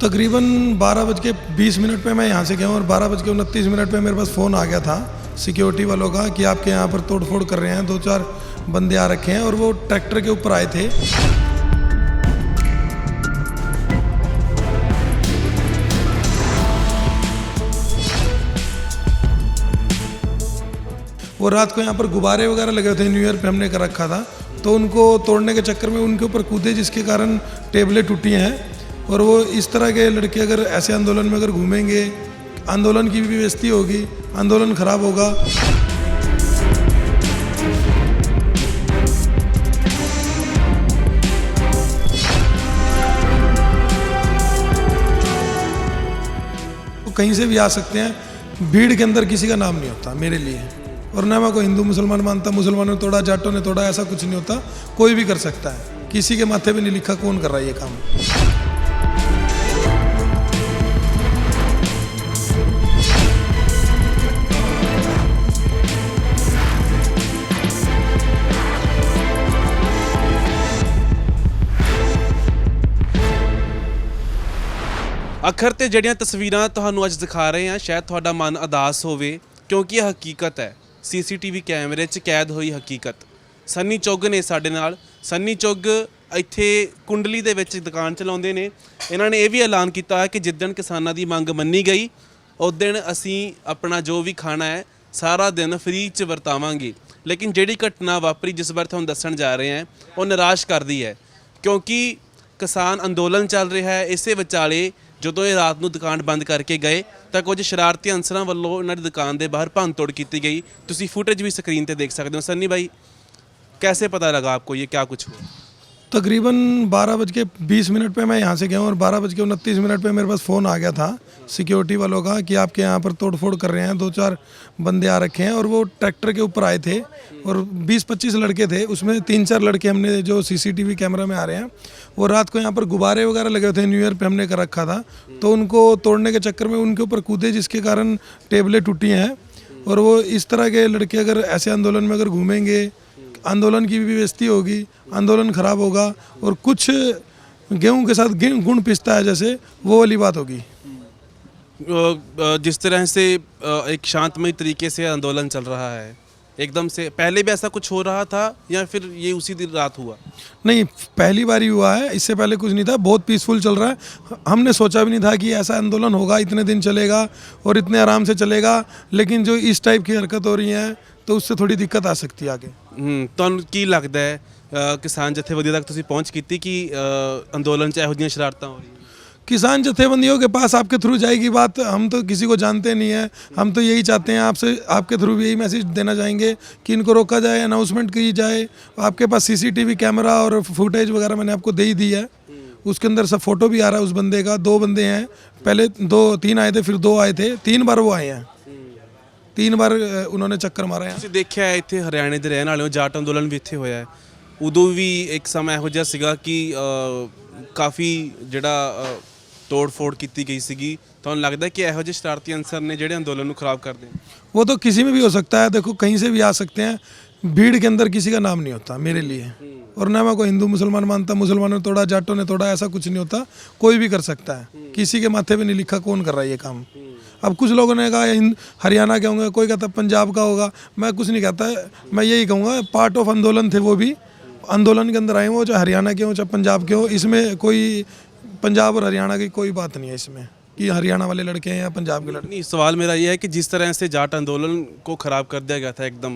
तकरीबन 12:20 पे मैं यहाँ से गया हूँ और 12:29 पे मेरे पास फ़ोन आ गया था सिक्योरिटी वालों का कि आपके यहाँ पर तोड़फोड़ कर रहे हैं, 2-4 बंदे आ रखे हैं और वो ट्रैक्टर के ऊपर आए थे। वो रात को यहाँ पर गुब्बारे वगैरह लगे हुए थे, न्यू ईयर पे हमने कर रखा था, तो उनको तोड़ने के चक्कर में उनके ऊपर कूदे, जिसके कारण टेबलें टूटी हैं। और वो इस तरह के लड़के अगर ऐसे आंदोलन में अगर घूमेंगे, आंदोलन की भी बेइज्जती होगी, आंदोलन खराब होगा। वो कहीं से भी आ सकते हैं, भीड़ के अंदर किसी का नाम नहीं होता मेरे लिए। और ना मैं कोई हिंदू मुसलमान मानता, मुसलमानों ने तोड़ा, जाटों ने तोड़ा, ऐसा कुछ नहीं होता। कोई भी कर सकता है, किसी के माथे पे नहीं लिखा कौन कर रहा है ये काम। ਅੱਖਰ ਤੇ ਜਿਹੜੀਆਂ ਤਸਵੀਰਾਂ ਤੁਹਾਨੂੰ ਅੱਜ ਦਿਖਾ ਰਹੇ ਹਾਂ, ਸ਼ਾਇਦ ਤੁਹਾਡਾ ਮਨ ਉਦਾਸ ਹੋਵੇ ਕਿਉਂਕਿ ਇਹ ਹਕੀਕਤ ਹੈ, ਸੀਸੀਟੀਵੀ ਕੈਮਰੇ 'ਚ ਕੈਦ ਹੋਈ ਹਕੀਕਤ। ਸੰਨੀ ਚੁੱਗ ਨੇ ਸਾਡੇ ਨਾਲ। ਸੰਨੀ ਚੁੱਗ ਇੱਥੇ ਕੁੰਡਲੀ ਦੇ ਵਿੱਚ ਦੁਕਾਨ ਚਲਾਉਂਦੇ ਨੇ। ਇਹਨਾਂ ਨੇ ਇਹ ਵੀ ਐਲਾਨ ਕੀਤਾ ਹੈ ਕਿ ਜਿੱਦਣ ਕਿਸਾਨਾਂ ਦੀ ਮੰਗ ਮੰਨੀ ਗਈ ਉਸ ਦਿਨ ਅਸੀਂ ਆਪਣਾ ਜੋ ਵੀ ਖਾਣਾ ਹੈ ਸਾਰਾ ਦਿਨ ਫ੍ਰੀ 'ਚ ਵਰਤਾਵਾਂਗੇ। ਲੇਕਿਨ ਜਿਹੜੀ ਘਟਨਾ ਵਾਪਰੀ ਜਿਸ ਬਾਰੇ ਤੁਹਾਨੂੰ ਦੱਸਣ ਜਾ ਰਹੇ ਹਾਂ ਉਹ ਨਿਰਾਸ਼ ਕਰਦੀ ਹੈ, ਕਿਉਂਕਿ ਕਿਸਾਨ ਅੰਦੋਲਨ ਚੱਲ ਰਿਹਾ ਹੈ। ਇਸੇ ਵਿਚਾਲੇ ਜਦੋਂ ਇਹ ਰਾਤ ਨੂੰ ਦੁਕਾਨ ਬੰਦ ਕਰਕੇ ਗਏ ਤਾਂ ਕੁਝ ਸ਼ਰਾਰਤੀ ਅਨਸਰਾਂ ਵੱਲੋਂ ਇਹਨਾਂ ਦੀ ਦੁਕਾਨ ਦੇ ਬਾਹਰ ਭੰਨ ਤੋੜ ਕੀਤੀ गई। ਤੁਸੀਂ ਫੁਟੇਜ ਵੀ ਸਕਰੀਨ ਤੇ ਦੇਖ ਸਕਦੇ ਹੋ। सन्नी भाई, कैसे पता लगा आपको ये क्या कुछ हुआ? तकरीबन 12:20 पे मैं यहाँ से गया हूँ और 12:29 पे मेरे पास फ़ोन आ गया था सिक्योरिटी वालों का कि आपके यहाँ पर तोड़फोड़ कर रहे हैं, 2-4 बंदे आ रखे हैं। और वो ट्रैक्टर के ऊपर आए थे और 20-25 लड़के थे, उसमें 3-4 लड़के हमने जो सीसीटीवी कैमरा में आ रहे हैं, वो रात को यहाँ पर गुब्बारे वगैरह लगे हुए थे, न्यू ईयर पे हमने कर रखा था, तो उनको तोड़ने के चक्कर में उनके ऊपर कूदे, जिसके कारण टेबलें टूटी हैं। और वो इस तरह के लड़के अगर ऐसे आंदोलन में अगर घूमेंगे, आंदोलन की भी बेइज्जती होगी, आंदोलन खराब होगा। और कुछ गेहूं के साथ गुण पिसता है जैसे, वो वाली बात होगी। जिस तरह से एक शांतमय तरीके से आंदोलन चल रहा है, एकदम से पहले भी ऐसा कुछ हो रहा था या फिर ये उसी दिन रात हुआ? नहीं, पहली बार ही हुआ है, इससे पहले कुछ नहीं था, बहुत पीसफुल चल रहा है। हमने सोचा भी नहीं था कि ऐसा आंदोलन होगा, इतने दिन चलेगा और इतने आराम से चलेगा। लेकिन जो इस टाइप की हरकत हो रही है तो उससे थोड़ी दिक्कत आ सकती है आगे। ਤੁਹਾਨੂੰ ਕੀ ਲੱਗਦਾ ਹੈ ਕਿਸਾਨ ਜਥੇਬੰਦੀ ਤੱਕ ਤੁਸੀਂ ਪਹੁੰਚ ਕੀਤੀ ਕਿ ਅੰਦੋਲਨ 'ਚ ਇਹੋ ਜਿਹੀਆਂ ਸ਼ਰਾਰਤਾਂ ਹੋ ਰਹੀਆਂ? किसान जथेबंदियों के पास आपके थ्रू जाएगी बात। हम तो किसी को जानते नहीं है, हम तो यही चाहते हैं आपसे, आपके थ्रू भी यही मैसेज देना चाहेंगे कि इनको रोका जाए, अनाउंसमेंट की जाए। आपके पास सीसीटीवी कैमरा और फुटेज वगैरह मैंने आपको दे ही दी है, उसके अंदर सब फोटो भी आ रहा है उस बंदे का। 2 बंदे हैं, पहले 2-3 आए थे, फिर 2 आए थे, 3 बार वो आए हैं, 3 बार उन्होंने चक्कर मारा है। ਤੁਸੀਂ ਦੇਖਿਆ ਹੈ ਇੱਥੇ ਹਰਿਆਣੇ ਦੇ ਰਹਿਣ ਵਾਲੇ ਹੋ, ਜਾਟ ਅੰਦੋਲਨ ਵੀ ਇੱਥੇ ਹੋਇਆ ਹੈ। ਉਦੋਂ ਵੀ ਇੱਕ ਸਮਾਂ ਇਹੋ ਜਿਹਾ ਸੀਗਾ ਕਿ ਕਾਫੀ ਜਿਹੜਾ ਤੋੜ-ਫੋੜ ਕੀਤੀ ਗਈ ਸੀਗੀ। ਤੁਹਾਨੂੰ ਲੱਗਦਾ ਕਿ ਇਹੋ ਜਿਹੇ ਸ਼ਰਾਰਤੀ ਅਨਸਰ ਨੇ ਜਿਹੜੇ ਅੰਦੋਲਨ ਨੂੰ ਖਰਾਬ ਕਰਦੇ ਨੇ? वो तो किसी में भी हो सकता है, देखो कहीं से भी आ सकते हैं, भीड़ के अंदर किसी का नाम नहीं होता मेरे लिए। और ना मैं कोई हिंदू मुसलमान मानता, मुसलमानों ने तोड़ा, जाटों ने तोड़ा, ऐसा कुछ नहीं होता। कोई भी कर सकता है, किसी के माथे पे नहीं लिखा कौन कर रहा है ये काम। अब कुछ लोगों ने कहा हरियाणा के होंगे, कोई कहता पंजाब का होगा, मैं कुछ नहीं कहता। मैं यही कहूँगा पार्ट ऑफ आंदोलन थे, वो भी आंदोलन के अंदर आए हो, चाहे हरियाणा के हो चाहे पंजाब के हो। इसमें कोई पंजाब और हरियाणा की कोई बात नहीं है इसमें कि हरियाणा वाले लड़के हैं या पंजाब के लड़के। नहीं, सवाल मेरा ये है कि जिस तरह से जाट आंदोलन को ख़राब कर दिया गया था एकदम,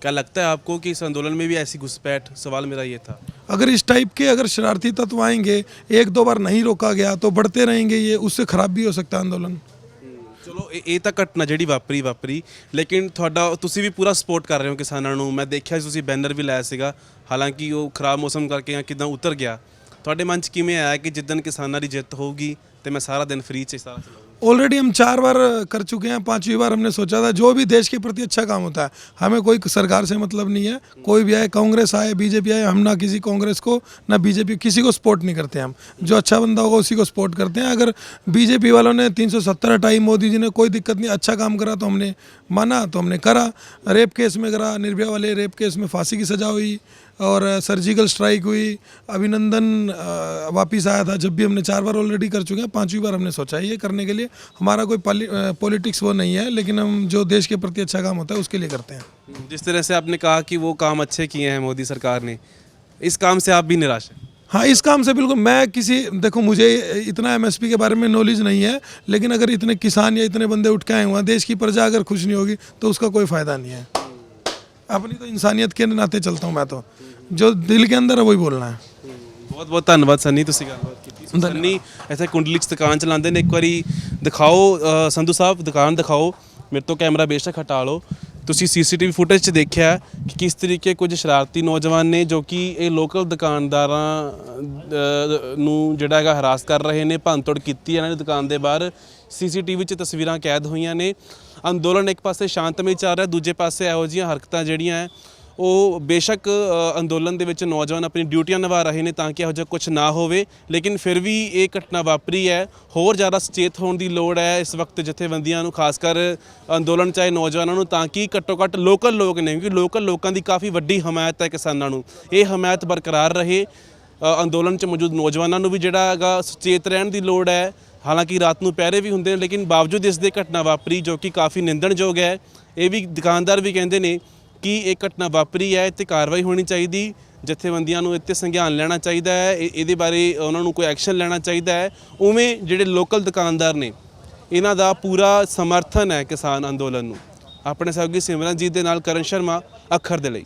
क्या लगता है आपको कि इस आंदोलन में भी ऐसी घुसपैठ? सवाल मेरा ये था। अगर इस टाइप के अगर शरारती तत्व आएंगे, 1-2 बार नहीं रोका गया तो बढ़ते रहेंगे ये, उससे ख़राब भी हो सकता है आंदोलन। ਚਲੋ ਇਹ ਤਾਂ ਘਟਨਾ ਜਿਹੜੀ ਵਾਪਰੀ, ਲੇਕਿਨ ਤੁਹਾਡਾ ਤੁਸੀਂ ਵੀ ਪੂਰਾ ਸਪੋਰਟ ਕਰ ਰਹੇ ਹੋ ਕਿਸਾਨਾਂ ਨੂੰ। ਮੈਂ ਦੇਖਿਆ ਤੁਸੀਂ ਬੈਨਰ ਵੀ ਲਾਇਆ ਸੀਗਾ, ਹਾਲਾਂਕਿ ਉਹ ਖਰਾਬ ਮੌਸਮ ਕਰਕੇ ਜਾਂ ਕਿੱਦਾਂ ਉਤਰ ਗਿਆ। ਤੁਹਾਡੇ ਮਨ 'ਚ ਕਿਵੇਂ ਆਇਆ ਕਿ ਜਿੱਦਣ ਕਿਸਾਨਾਂ ਦੀ ਜਿੱਤ ਹੋਊਗੀ ਤੇ ਮੈਂ ਸਾਰਾ दिन फ्री 'ਚ सारा चलाऊंगा? ऑलरेडी हम 4 बार कर चुके हैं, 5वीं बार हमने सोचा था। जो भी देश के प्रति अच्छा काम होता है, हमें कोई सरकार से मतलब नहीं है। कोई भी आए, कांग्रेस आए, बीजेपी आए, हम ना किसी कांग्रेस को ना बीजेपी, किसी को सपोर्ट नहीं करते। हम जो अच्छा बंदा होगा उसी को सपोर्ट करते हैं। अगर बीजेपी वालों ने 370 हटाई, मोदी जी ने कोई दिक्कत नहीं, अच्छा काम करा तो हमने माना, तो हमने करा। रेप केस में करा, निर्भया वाले रेप केस में फांसी की सज़ा हुई, और सर्जिकल स्ट्राइक हुई, अभिनंदन वापस आया था, जब भी हमने 4 बार ऑलरेडी कर चुके हैं, 5वीं बार हमने सोचा है ये करने के लिए। हमारा कोई पॉलिटिक्स वो नहीं है, लेकिन हम जो देश के प्रति अच्छा काम होता है उसके लिए करते हैं। जिस तरह से आपने कहा कि वो काम अच्छे किए हैं मोदी सरकार ने, इस काम से आप भी निराश हैं? हाँ, इस काम से बिल्कुल। मैं देखो, मुझे इतना एमएसपी के बारे में नॉलेज नहीं है, लेकिन अगर इतने किसान या इतने बंदे उठ के आए हुए, देश की प्रजा अगर खुश नहीं होगी तो उसका कोई फ़ायदा नहीं है। अपनी तो इंसानियत के नाते चलता हूँ मैं, तो जो दिल के अंदर है वही बोलना है। बहुत बहुत ਧੰਨਵਾਦ ਸਨੀ, ਤੁਸੀਂ ਗੱਲਬਾਤ ਕੀਤੀ। ਸਨੀ ਇੱਥੇ ਕੁੰਡਲੀ 'ਚ ਦੁਕਾਨ ਚਲਾਉਂਦੇ ਨੇ। ਇੱਕ ਵਾਰੀ ਦਿਖਾਓ ਸੰਧੂ ਸਾਹਿਬ, ਦੁਕਾਨ ਦਿਖਾਓ। ਮੇਰੇ ਤੋਂ ਕੈਮਰਾ ਬੇਸ਼ੱਕ ਹਟਾ ਲਓ। ਤੁਸੀਂ ਸੀਸੀਟੀਵੀ ਫੁਟੇਜ 'ਚ ਦੇਖਿਆ ਕਿ ਕਿਸ ਤਰੀਕੇ ਕੁਝ ਸ਼ਰਾਰਤੀ ਨੌਜਵਾਨ ਨੇ ਜੋ ਕਿ ਇਹ ਲੋਕਲ ਦੁਕਾਨਦਾਰਾਂ ਨੂੰ ਜਿਹੜਾ ਹੈਗਾ ਹਰਾਸ ਕਰ ਰਹੇ ਨੇ, ਭੰਨਤੋੜ ਕੀਤੀ ਇਹਨਾਂ ਨੇ ਦੁਕਾਨ ਦੇ ਬਾਹਰ। ਸੀਸੀਟੀਵੀ 'ਚ ਤਸਵੀਰਾਂ ਕੈਦ ਹੋਈਆਂ ਨੇ। ਅੰਦੋਲਨ ਇੱਕ ਪਾਸੇ ਸ਼ਾਂਤਮਈ ਚੱਲ ਰਿਹਾ, ਦੂਜੇ ਪਾਸੇ ਇਹੋ ਜਿਹੀਆਂ ਹਰਕਤਾਂ ਜਿਹੜੀਆਂ ਹੈ ਉਹ ਬੇਸ਼ੱਕ ਅੰਦੋਲਨ ਦੇ ਵਿੱਚ ਨੌਜਵਾਨ ਆਪਣੀ ਡਿਊਟੀਆਂ ਨਿਭਾ ਰਹੇ ਨੇ ਤਾਂ ਕਿ ਇਹੋ ਜਿਹਾ ਕੁਝ ਨਾ ਹੋਵੇ, ਲੇਕਿਨ ਫਿਰ ਵੀ ਇਹ ਘਟਨਾ ਵਾਪਰੀ ਹੈ। ਹੋਰ ਜ਼ਿਆਦਾ ਸੁਚੇਤ ਹੋਣ ਦੀ ਲੋੜ ਹੈ ਇਸ ਵਕਤ ਜਥੇਬੰਦੀਆਂ ਨੂੰ, ਖਾਸ ਕਰ ਅੰਦੋਲਨ ਚਾਹੇ ਨੌਜਵਾਨਾਂ ਨੂੰ, ਤਾਂ ਕਿ ਘੱਟੋ ਘੱਟ ਲੋਕਲ ਲੋਕ ਨੇ, ਕਿਉਂਕਿ ਲੋਕਲ ਲੋਕਾਂ ਦੀ ਕਾਫੀ ਵੱਡੀ ਹਮਾਇਤ ਹੈ ਕਿਸਾਨਾਂ ਨੂੰ, ਇਹ ਹਮਾਇਤ ਬਰਕਰਾਰ ਰਹੇ। ਅੰਦੋਲਨ 'ਚ ਮੌਜੂਦ ਨੌਜਵਾਨਾਂ ਨੂੰ ਵੀ ਜਿਹੜਾ ਹੈਗਾ ਸੁਚੇਤ ਰਹਿਣ ਦੀ ਲੋੜ ਹੈ। ਹਾਲਾਂਕਿ ਰਾਤ ਨੂੰ ਪਹਿਰੇ ਵੀ ਹੁੰਦੇ ਨੇ, ਲੇਕਿਨ ਬਾਵਜੂਦ ਇਸ ਦੇ ਘਟਨਾ ਵਾਪਰੀ ਜੋ ਕਿ ਕਾਫੀ ਨਿੰਦਣਯੋਗ ਹੈ। ਇਹ ਵੀ ਦੁਕਾਨਦਾਰ ਵੀ ਕਹਿੰਦੇ ਨੇ ਕਿ ਇਹ ਘਟਨਾ ਵਾਪਰੀ ਹੈ ਤੇ ਕਾਰਵਾਈ ਹੋਣੀ ਚਾਹੀਦੀ। ਜਥੇਬੰਦੀਆਂ ਨੂੰ ਇੱਥੇ ਸੰਗਿਆਨ ਲੈਣਾ ਚਾਹੀਦਾ ਹੈ, ਇਹਦੇ ਬਾਰੇ ਉਹਨਾਂ ਨੂੰ ਕੋਈ ਐਕਸ਼ਨ ਲੈਣਾ ਚਾਹੀਦਾ ਹੈ। ਉਵੇਂ ਜਿਹੜੇ ਲੋਕਲ ਦੁਕਾਨਦਾਰ ਨੇ, ਇਹਨਾਂ ਦਾ ਪੂਰਾ ਸਮਰਥਨ ਹੈ ਕਿਸਾਨ ਅੰਦੋਲਨ ਨੂੰ। ਆਪਣੇ ਸਹਿਯੋਗੀ ਸਿਮਰਨਜੀਤ ਦੇ ਨਾਲ ਕਰਨ ਸ਼ਰਮਾ, ਅੱਖਰ ਦੇ ਲਈ।